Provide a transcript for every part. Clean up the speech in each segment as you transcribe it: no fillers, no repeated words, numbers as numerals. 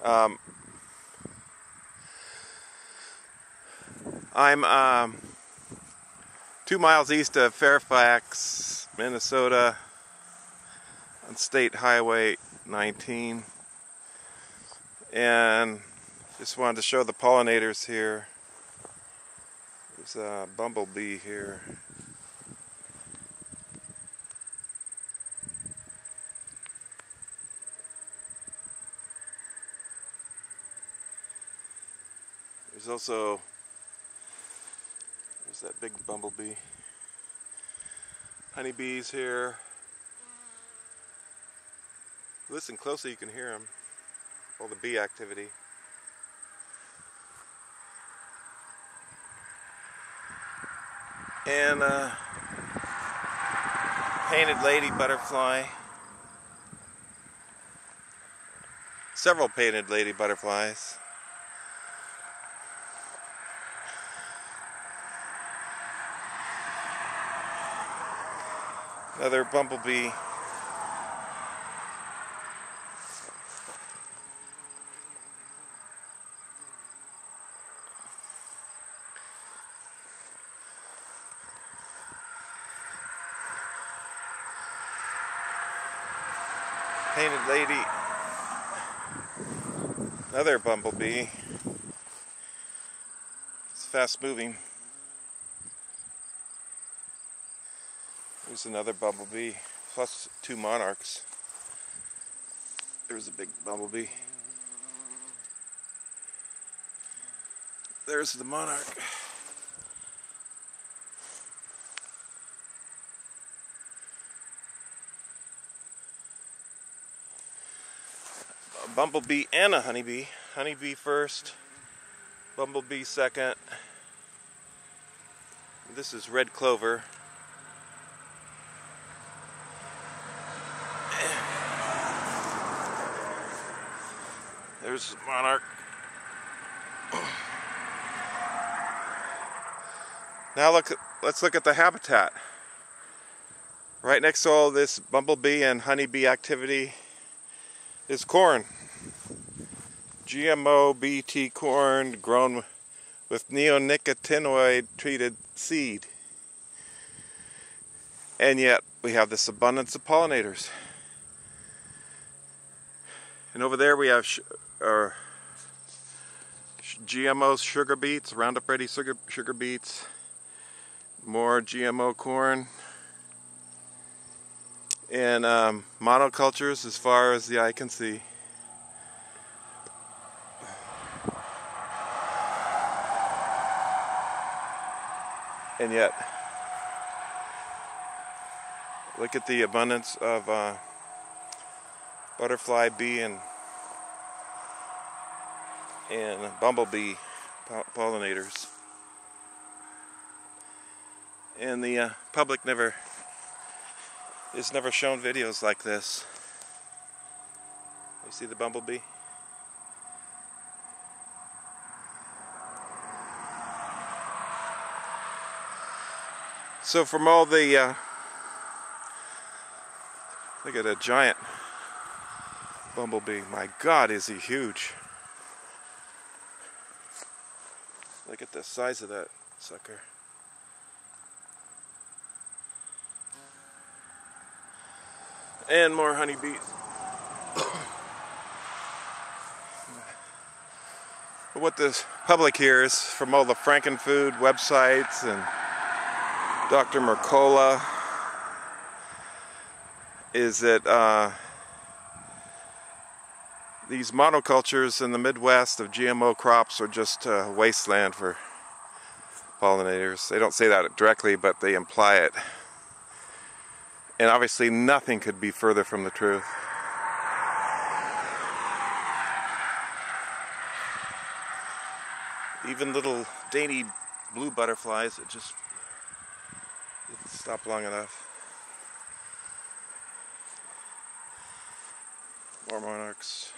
Um, I'm 2 miles east of Fairfax, Minnesota, on State Highway 19, and just wanted to show the pollinators here. There's a bumblebee here. There's that big bumblebee. Honeybees here. Listen closely, you can hear them. All the bee activity. And painted lady butterfly. Several painted lady butterflies. Another bumblebee. Painted lady. Another bumblebee. It's fast moving. There's another bumblebee, plus 2 monarchs. There's a big bumblebee. There's the monarch. A bumblebee and a honeybee. Honeybee first, bumblebee second. This is red clover. There's monarch. Now let's look at the habitat. Right next to all this bumblebee and honeybee activity is corn. GMO BT corn grown with neonicotinoid treated seed. And yet we have this abundance of pollinators. And over there we have GMO sugar beets, Roundup Ready sugar beets, more GMO corn, and monocultures as far as the eye can see. And yet, look at the abundance of butterfly, bee, and bumblebee pollinators. And the public is never shown videos like this. You see the bumblebee? So from all the look at a giant bumblebee. My God, is he huge. Look at the size of that sucker. And more honeybees. What the public hears from all the Frankenfood websites and Dr. Mercola is that these monocultures in the Midwest of GMO crops are just a wasteland for pollinators. They don't say that directly, but they imply it. And obviously nothing could be further from the truth. Even little dainty blue butterflies that just didn't stop long enough. More monarchs.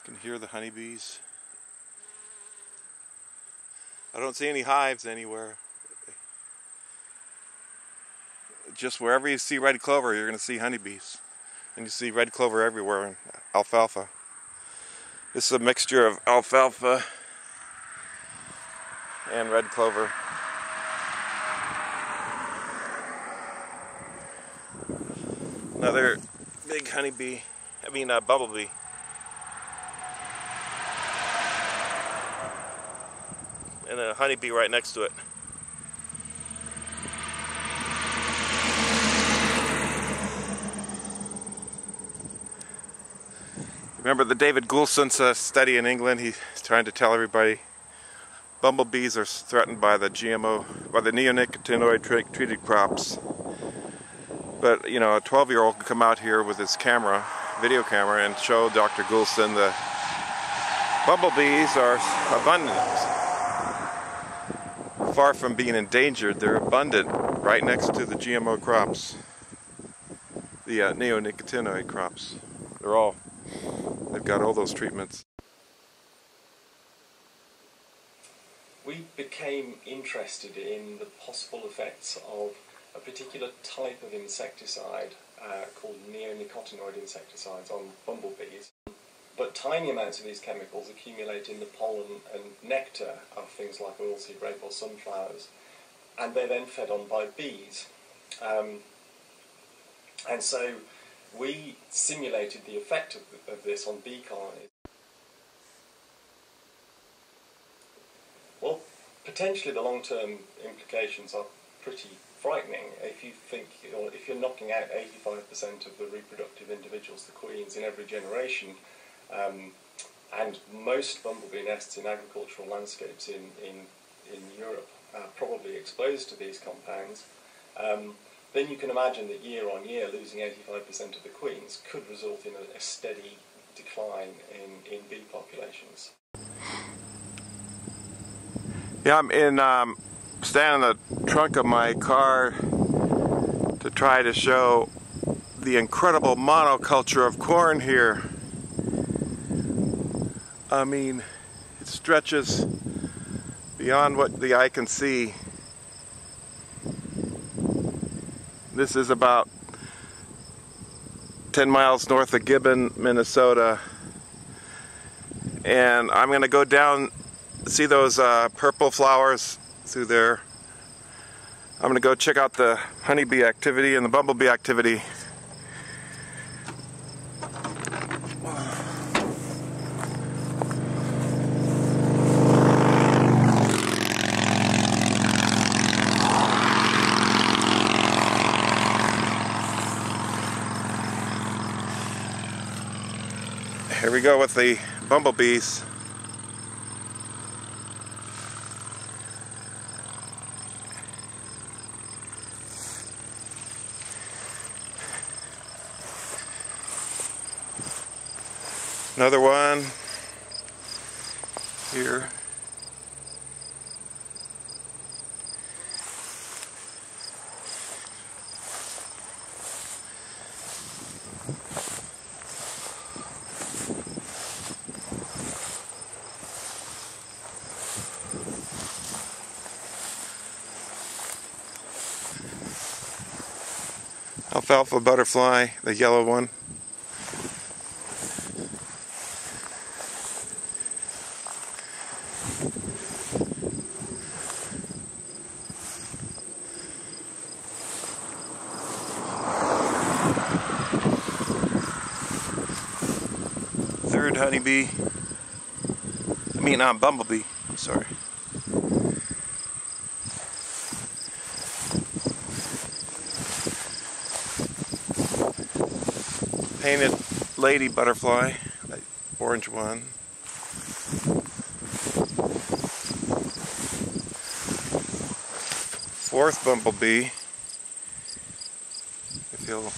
You can hear the honeybees. I don't see any hives anywhere. Just wherever you see red clover, you're going to see honeybees. And you see red clover everywhere and alfalfa. This is a mixture of alfalfa and red clover. Another big bumblebee. And a honeybee right next to it. Remember the David Goulson's study in England? He's trying to tell everybody bumblebees are threatened by the GMO, by the neonicotinoid treated crops. But you know, a 12-year-old could come out here with his camera, video camera, and show Dr. Goulson the bumblebees are abundant. Far from being endangered, they're abundant right next to the GMO crops, the neonicotinoid crops. They've got all those treatments. We became interested in the possible effects of a particular type of insecticide called neonicotinoid insecticides on bumblebees. But tiny amounts of these chemicals accumulate in the pollen and nectar of things like oilseed rape or sunflowers, and they're then fed on by bees. And so we simulated the effect of this on bee colonies. Well, potentially the long-term implications are pretty frightening. If you think, or if you're knocking out 85% of the reproductive individuals, the queens, in every generation, and most bumblebee nests in agricultural landscapes in Europe are probably exposed to these compounds, then you can imagine that year on year losing 85% of the queens could result in a steady decline in bee populations. Yeah, I'm standing in the trunk of my car to try to show the incredible monoculture of corn here. I mean, it stretches beyond what the eye can see. This is about 10 miles north of Gibbon, Minnesota. And I'm going to go down, see those purple flowers through there. I'm going to go check out the honeybee activity and the bumblebee activity. Here we go with the bumblebees. Another one here. Alfalfa butterfly, the yellow one. Third honeybee. Bumblebee, sorry. Painted lady butterfly, that orange one. Fourth bumblebee. If he'll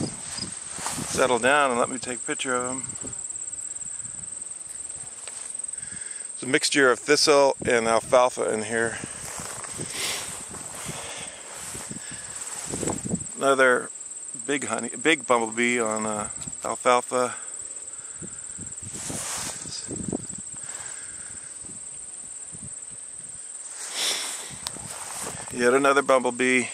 settle down and let me take a picture of him. It's a mixture of thistle and alfalfa in here. Another big bumblebee on alfalfa. Yet another bumblebee.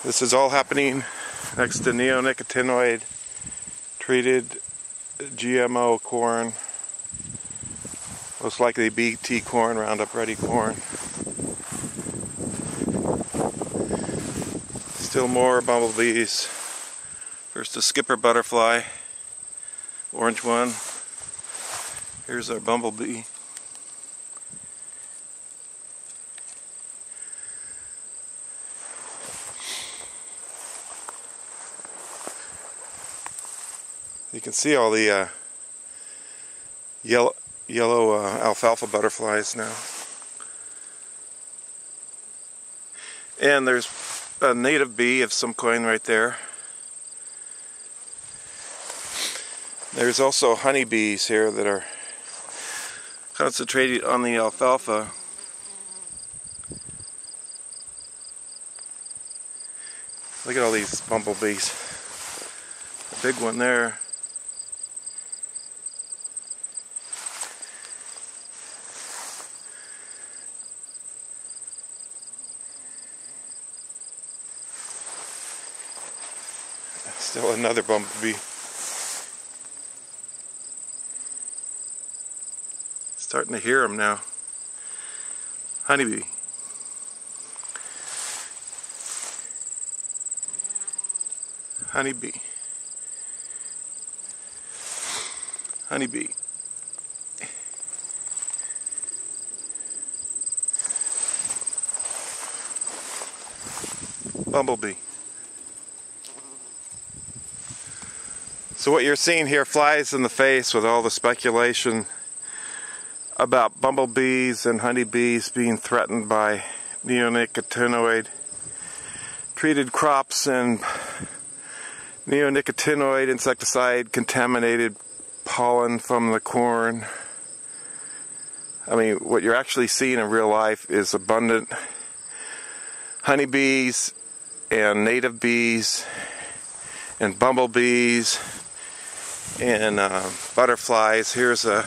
This is all happening next to neonicotinoid treated GMO corn, most likely BT corn, Roundup Ready corn. Still more bumblebees. First a skipper butterfly, orange one. Here's our bumblebee. You can see all the yellow alfalfa butterflies now. And there's a native bee of some kind right there. There's also honeybees here that are concentrated on the alfalfa. Look at all these bumblebees. A big one there. Still another bumblebee. Starting to hear them now. Honeybee. Honeybee. Honeybee. Bumblebee. So what you're seeing here flies in the face with all the speculation about bumblebees and honeybees being threatened by neonicotinoid treated crops and neonicotinoid insecticide contaminated pollen from the corn. I mean, what you're actually seeing in real life is abundant honeybees and native bees and bumblebees and butterflies. Here's a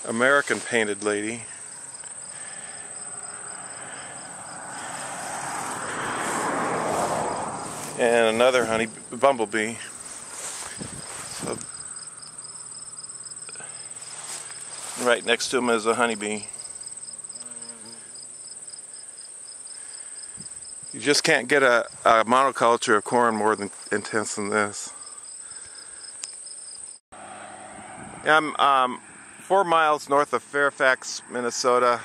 American painted lady. And another bumblebee. So, right next to him is a honeybee. You just can't get a monoculture of corn more than intense than this. I'm 4 miles north of Fairfax, Minnesota.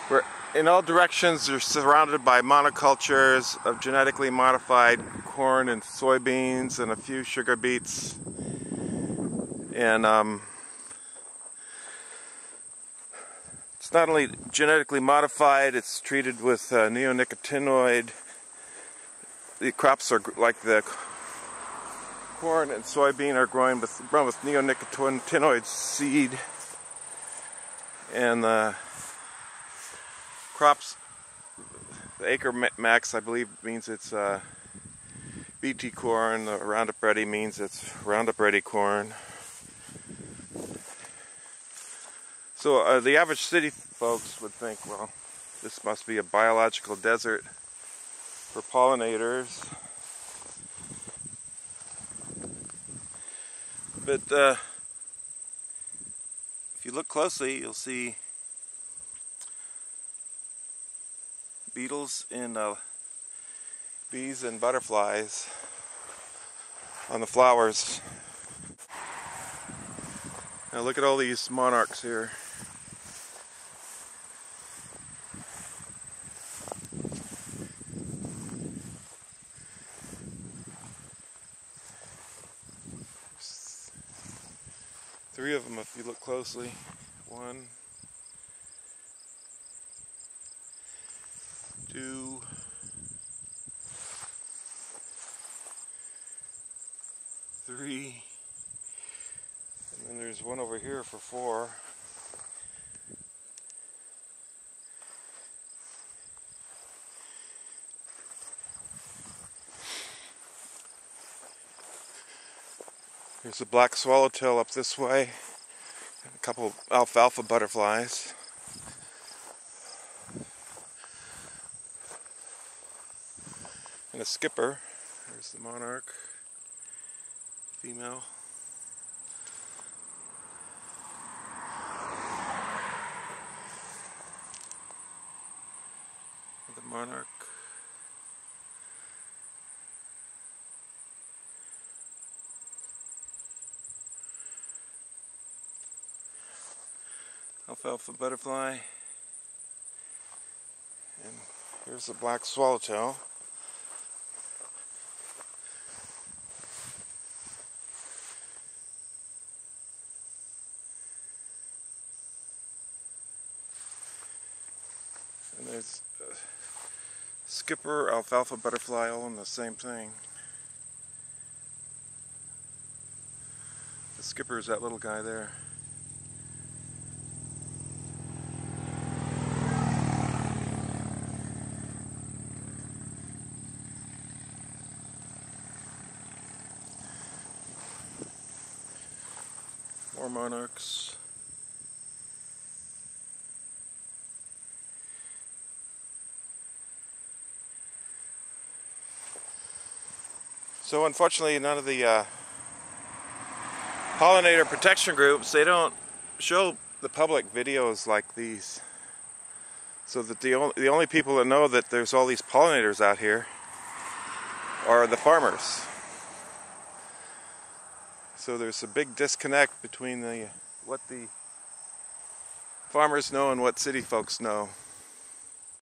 We're in all directions. You're surrounded by monocultures of genetically modified corn and soybeans and a few sugar beets. And it's not only genetically modified, it's treated with neonicotinoid. The crops are like the corn and soybean are grown with neonicotinoid seed, and the crops, the acre max, I believe, means it's BT corn. The Roundup Ready means it's Roundup Ready corn. So the average city folks would think, well, this must be a biological desert for pollinators. But if you look closely, you'll see beetles and bees and butterflies on the flowers. Now look at all these monarchs here. Three of them if you look closely. 1, 2, 3, and then there's one over here for 4. There's a black swallowtail up this way, and a couple alfalfa butterflies. And a skipper. There's the monarch, female. The monarch. Alfalfa butterfly. And here's the black swallowtail. And there's a skipper, alfalfa butterfly, all in the same thing. The skipper is that little guy there. More monarchs. So unfortunately, none of the pollinator protection groups, they don't show the public videos like these. So that the only people that know that there's all these pollinators out here are the farmers. So there's a big disconnect between what the farmers know and what city folks know.